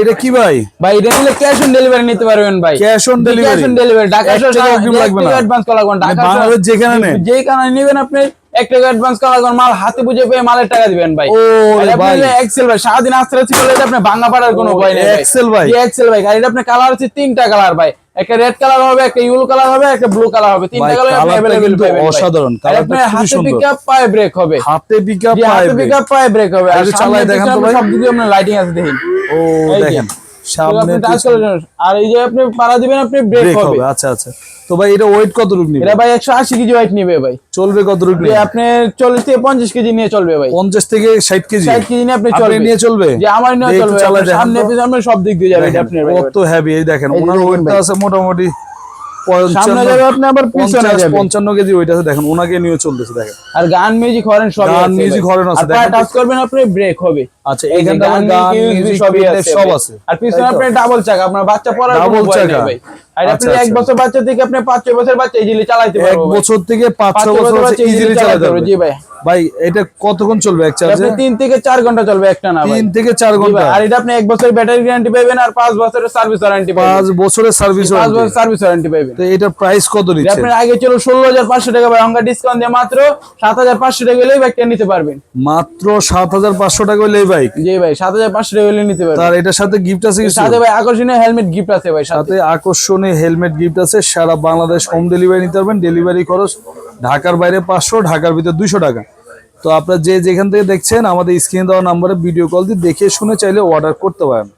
এটা কি ভাই? ভাই এটা নিলে ক্যাশ অন ডেলিভারি নিতে পারবেন ভাই। ক্যাশ অন ডেলিভারি ঢাকা শহরে অগ্রিম লাগবে না, অ্যাডভান্স করা লাগবে না। ঢাকা বাংলাদেশ যেখানে নেন, যেখানে নেবেন আপনি 1 টাকা অ্যাডভান্স করা লাগবে, মাল হাতে বুঝে পেয়ে মালের টাকা দিবেন ভাই। ও ভাই এক্সেল ভাই, সারাদিন আস্তে করলে আপনি ভাঙা পাড়ার কোনো ভয় নেই। এক্সেল ভাই, এক্সেল ভাই। গাড়িটা আপনার কালার আছে 3টা কালার ভাই, একটা রেড কালার হবে, একটা ইয়েলো কালার হবে, একটা ব্লু কালার হবে। 3টা কালার আপনি अवेलेबल পাবেন। অসাধারণ কালারটা, খুবই হাতে সুন্দর। পিকআপ পায় ব্রেক হবে, হাতে পিকআপ পায় ব্রেক হবে। আর চালায় দেখেন তো ভাই, সব দিকে আপনার লাইটিং আছে দেখেন। ও দেখেন সামনে টাচ করে, আর এই যে আপনি পাড়া দিবেন আপনি ব্রেক হবে। আচ্ছা আচ্ছা। তো ভাই এটা ওয়েট কত রূপ নিবে? এটা ভাই 180 কেজি ওয়েট নিবে ভাই। চলবে কত রূপ নিবে? আপনি 40 থেকে 50 কেজি নিয়ে চলবে ভাই। 50 থেকে 60 কেজি, 60 কেজি নিয়ে আপনি চলবে, নিয়ে চলবে যে আমার নিয়ে চলবে। সামনে পিছনে সব দিক দিয়ে যাবে এটা আপনার ভাই। কত হেভি, এই দেখেন ওনার ওয়েটটা আছে মোটামুটি সামনে যাবে আপনি, আবার পিছনে যাবে 55 কেজি ওয়েট আছে। দেখেন ওনাকে নিয়ে চলতেছে দেখেন। আর গান মিউজিক হরেন সব আছে, গান মিউজিক হরেন আছে। দেখেন টাচ করবেন আপনি ব্রেক হবে। আচ্ছা এখানটা গান মিউজিক সব আছে। আর পিছনে আপনি ডাবল চাকা, আপনার বাচ্চা পড়ার কোনো ভয় নেই ভাই। আর আপনি 1 বছর বাচ্চা থেকে আপনি 5-6 বছর বাচ্চা ইজিলি চালাতে পারবেন। 1 বছর থেকে 5-6 বছর বাচ্চা ইজিলি চালাতে পারবে। জি ভাই। ভাই এটা কতক্ষণ চলবে এক চার্জে? 3 থেকে 4 ঘন্টা চলবে একটা না ভাই। 3 থেকে 4 ঘন্টা। আর এটা আপনি 1 বছরের ব্যাটারি গ্যারান্টি পাবেন, আর 5 বছরের সার্ভিস ওয়ারেন্টি পাবেন। 5 বছরের সার্ভিস ওয়ারেন্টি, 5 বছরের সার্ভিস ওয়ারেন্টি পাবেন। তো এটা প্রাইস কত দিচ্ছেন? আপনার আগে ছিল 16500 টাকা ভাই, আমরা ডিসকাউন্ট দিয়ে মাত্র 7500 টাকা হলেই বাইকটা নিতে পারবেন। মাত্র 7500 টাকা হলেই বাইক? জি ভাই, 7500 টাকা হলেই নিতে পারবেন। তার এটার সাথে গিফট আছে কিছু? সাথে ভাই আকর্ষণীয় হেলমেট গিফট আছে ভাই, সাথে আকর্ষণীয় হেলমেট গিফট আছে। সারা বাংলাদেশ হোম ডেলিভারি নিতে পারবেন। ডেলিভারি খরচ ঢাকার বাইরে 500, ঢাকার ভিতরে 200 টাকা। তো আপনারা যেখান থেকে দেখছেন আমাদের স্ক্রিনে দেওয়া নম্বরে ভিডিও কল দিয়ে দেখে শুনে চাইলে অর্ডার করতে পারেন।